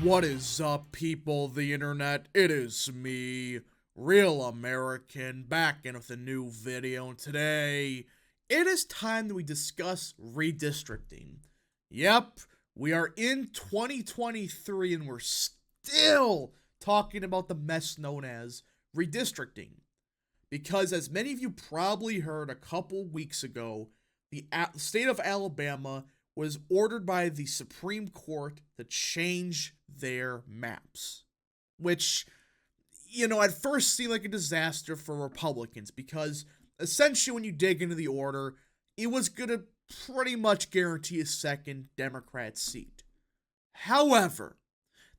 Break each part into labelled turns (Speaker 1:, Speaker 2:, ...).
Speaker 1: What is up, people of the internet? It is me, Real American, back in with a new video, and today, it is time that we discuss redistricting. Yep, we are in 2023 and we're still talking about the mess known as redistricting. Because as many of you probably heard a couple weeks ago, the state of Alabama was ordered by the Supreme Court to change their maps. Which, at first seemed like a disaster for Republicans because essentially when you dig into the order, it was going to pretty much guarantee a second Democrat seat. However,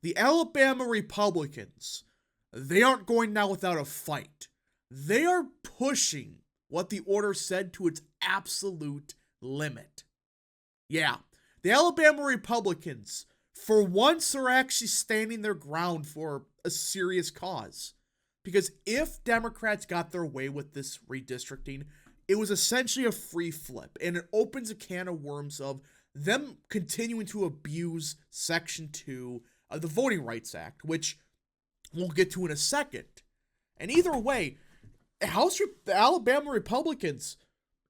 Speaker 1: the Alabama Republicans, they aren't going now without a fight. They are pushing what the order said to its absolute limit. Yeah, the Alabama Republicans, for once, are actually standing their ground for a serious cause. Because if Democrats got their way with this redistricting, it was essentially a free flip, and it opens a can of worms of them continuing to abuse Section 2 of the Voting Rights Act, which we'll get to in a second. And either way, the Alabama Republicans,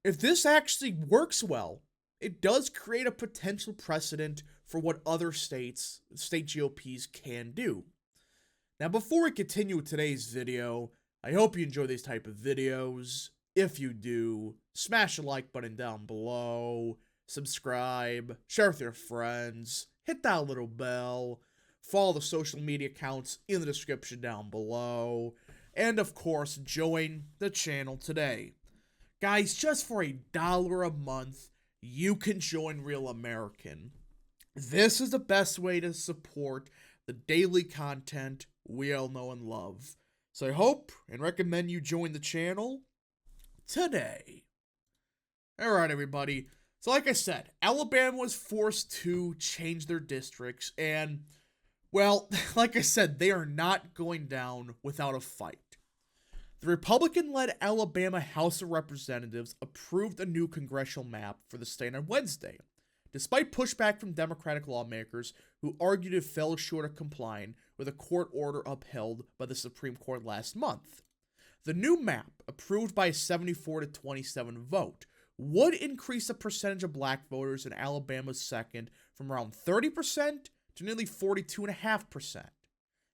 Speaker 1: if this actually works well, it does create a potential precedent for what other state GOPs can do. Now, before we continue with today's video, I hope you enjoy these type of videos. If you do, smash the like button down below, subscribe, share with your friends, hit that little bell, follow the social media accounts in the description down below, and of course, join the channel today. Guys, just for $1 a month, you can join Real American. This is the best way to support the daily content we all know and love. So I hope and recommend you join the channel today. Alright, everybody. So like I said, Alabama was forced to change their districts, and, well, like I said, they are not going down without a fight. The Republican-led Alabama House of Representatives approved a new congressional map for the state on Wednesday, despite pushback from Democratic lawmakers who argued it fell short of complying with a court order upheld by the Supreme Court last month. The new map, approved by a 74-27 vote, would increase the percentage of black voters in Alabama's second from around 30% to nearly 42.5%.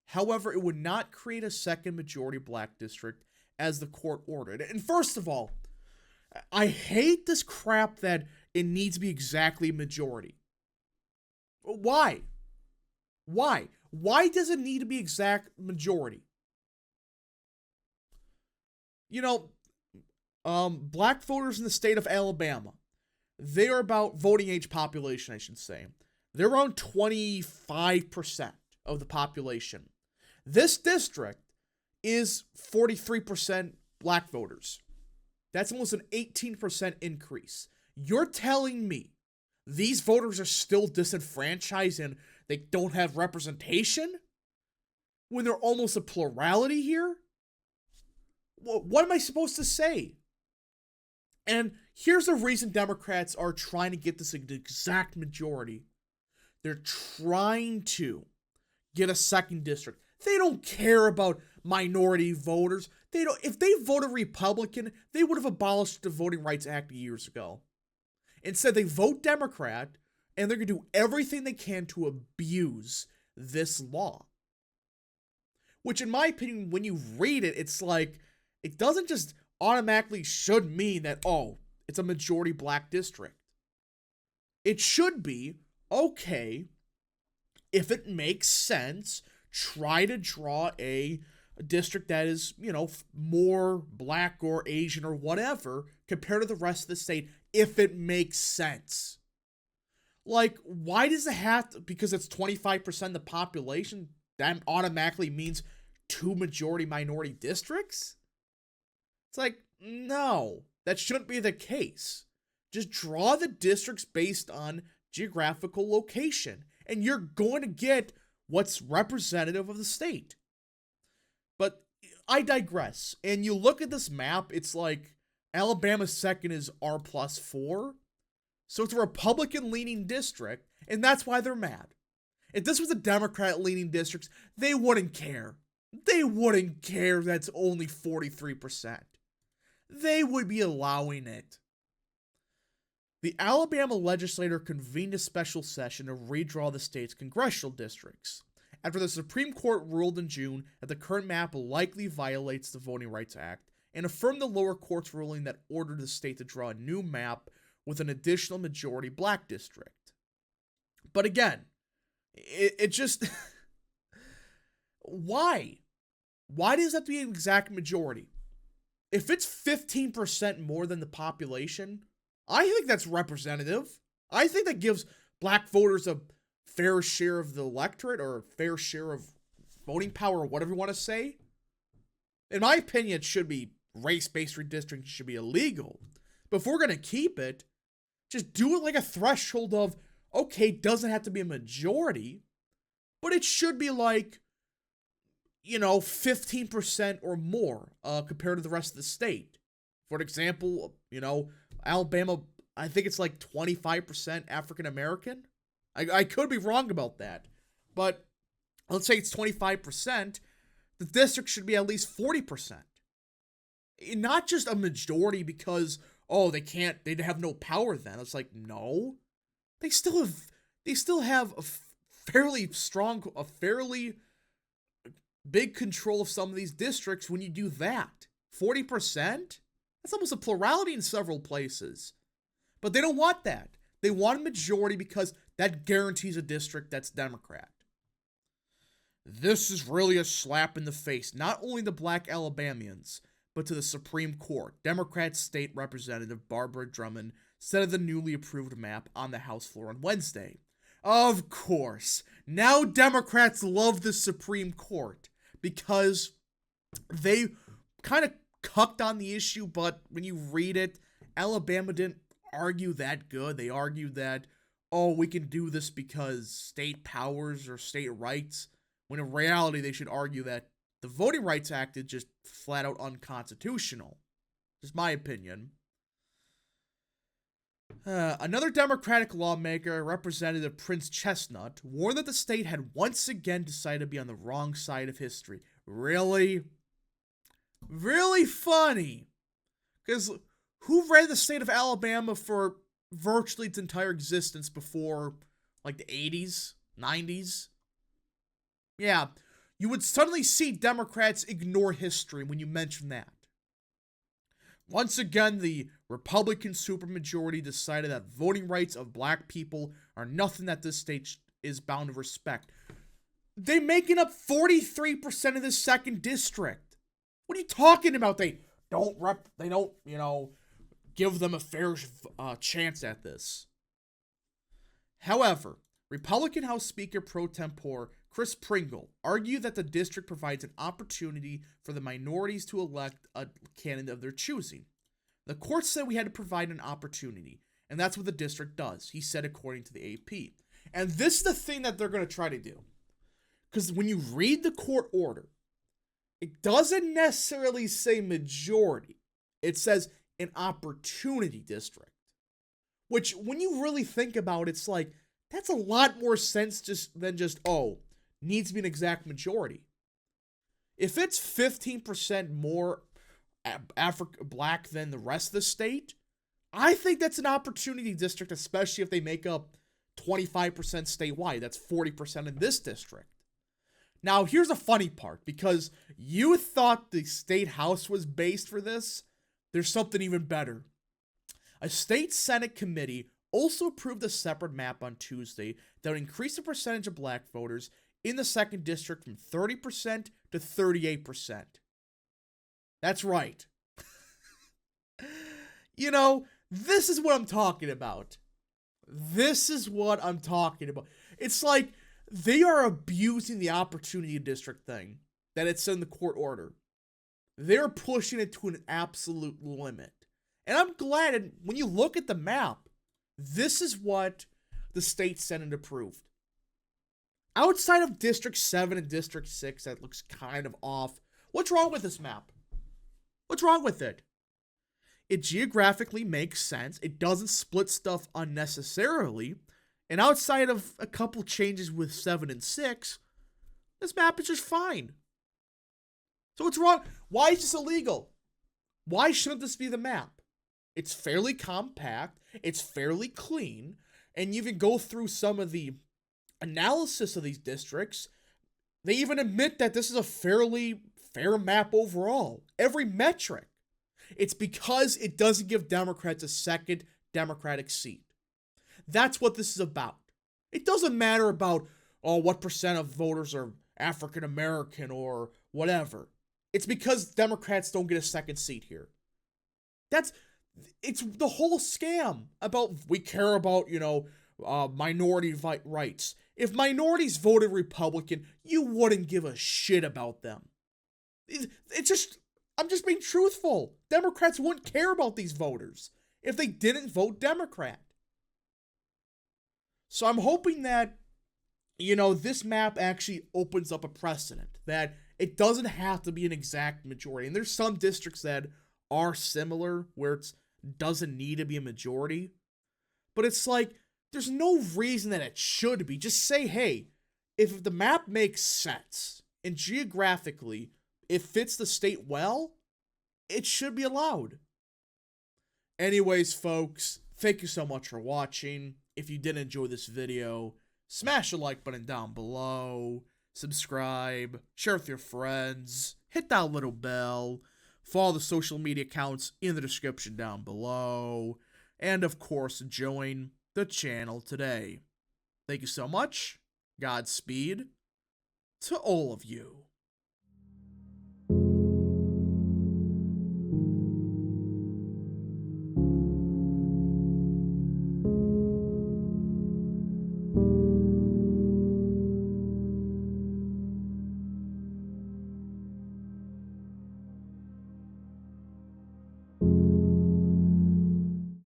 Speaker 1: However, it would not create a second majority black district as the court ordered. And first of all, I hate this crap that it needs to be exactly a majority. Why? Why? Why does it need to be exact majority? Black voters in the state of Alabama, they are about voting age population, I should say. They're around 25% of the population. This district is 43% black voters. That's almost an 18% increase. You're telling me these voters are still disenfranchised and they don't have representation? When they're almost a plurality here? What am I supposed to say? And here's the reason Democrats are trying to get this exact majority. They're trying to get a second district. They don't care about minority voters. If they voted Republican, they would have abolished the Voting Rights Act years ago. Instead, they vote Democrat, and they're going to do everything they can to abuse this law. Which, in my opinion, when you read it, it's like, it doesn't just automatically should mean that, oh, it's a majority black district. It should be, okay, if it makes sense, try to draw a district that is, more black or Asian or whatever compared to the rest of the state, if it makes sense. Like, why does it have to, because it's 25% of the population, that automatically means 2 majority minority districts? It's like, no, that shouldn't be the case. Just draw the districts based on geographical location, and you're going to get what's representative of the state. But I digress. And you look at this map, it's like Alabama's second is R+4. So it's a Republican-leaning district, and that's why they're mad. If this was a Democrat-leaning districts, they wouldn't care. They wouldn't care that's only 43%. They would be allowing it. The Alabama legislature convened a special session to redraw the state's congressional districts, after the Supreme Court ruled in June that the current map likely violates the Voting Rights Act, and affirmed the lower court's ruling that ordered the state to draw a new map with an additional majority black district. But again, it just... Why? Why does that have to be an exact majority? If it's 15% more than the population, I think that's representative. I think that gives black voters a fair share of the electorate, or a fair share of voting power, or whatever you want to say. In my opinion, it should be race-based redistricting, should be illegal. But if we're going to keep it, just do it like a threshold of, okay, doesn't have to be a majority, but it should be like, 15% or more compared to the rest of the state. For example, Alabama, I think it's like 25% African American. I could be wrong about that, but let's say it's 25%. The district should be at least 40%. Not just a majority because, they have no power then. It's like, no. They still have a fairly big control of some of these districts when you do that. 40%? That's almost a plurality in several places. But they don't want that. They want a majority because that guarantees a district that's Democrat. This is really a slap in the face, not only to black Alabamians, but to the Supreme Court. Democrat State Representative Barbara Drummond said of the newly approved map on the House floor on Wednesday. Of course, now Democrats love the Supreme Court because they kind of cucked on the issue, but when you read it, Alabama didn't argue that good. They argued that, we can do this because state powers or state rights, when in reality they should argue that the Voting Rights Act is just flat out unconstitutional. Just my opinion. Another Democratic lawmaker, Representative Prince Chestnut, warned that the state had once again decided to be on the wrong side of history. Really? Really funny. Because who ran the state of Alabama for virtually its entire existence before, like, the 80s? 90s? Yeah, you would suddenly see Democrats ignore history when you mention that. Once again, the Republican supermajority decided that voting rights of black people are nothing that this state is bound to respect. They're making up 43% of the 2nd district. What are you talking about? They don't, give them a fair chance at this. However, Republican House Speaker pro tempore Chris Pringle argued that the district provides an opportunity for the minorities to elect a candidate of their choosing. The court said we had to provide an opportunity, and that's what the district does, he said, according to the AP. And this is the thing that they're going to try to do. Because when you read the court order, it doesn't necessarily say majority. It says an opportunity district. Which, when you really think about it, it's like, that's a lot more sense than just, needs to be an exact majority. If it's 15% more black than the rest of the state, I think that's an opportunity district, especially if they make up 25% statewide. That's 40% in this district. Now, here's the funny part, because you thought the state house was based for this, there's something even better. A state Senate committee also approved a separate map on Tuesday that would increase the percentage of black voters in the 2nd district from 30% to 38%. That's right. This is what I'm talking about. This is what I'm talking about. It's like they are abusing the opportunity district thing that it's in the court order. They're pushing it to an absolute limit. And I'm glad, and when you look at the map, this is what the state Senate approved. Outside of District 7 and District 6, that looks kind of off. What's wrong with this map? What's wrong with it? It geographically makes sense. It doesn't split stuff unnecessarily. And outside of a couple changes with 7 and 6, this map is just fine. So what's wrong? Why is this illegal? Why shouldn't this be the map? It's fairly compact, it's fairly clean, and you even go through some of the analysis of these districts. They even admit that this is a fairly fair map overall. Every metric. It's because it doesn't give Democrats a second Democratic seat. That's what this is about. It doesn't matter about, what percent of voters are African American or whatever. It's because Democrats don't get a second seat here. It's the whole scam about we care about, minority rights. If minorities voted Republican, you wouldn't give a shit about them. I'm just being truthful. Democrats wouldn't care about these voters if they didn't vote Democrat. So I'm hoping that, this map actually opens up a precedent, that it doesn't have to be an exact majority. And there's some districts that are similar where it doesn't need to be a majority. But it's like, there's no reason that it should be. Just say, hey, if the map makes sense and geographically it fits the state well, it should be allowed. Anyways, folks, thank you so much for watching. If you did enjoy this video, smash the like button down below, subscribe, share with your friends, hit that little bell, follow the social media accounts in the description down below, and of course, join the channel today. Thank you so much. Godspeed to all of you.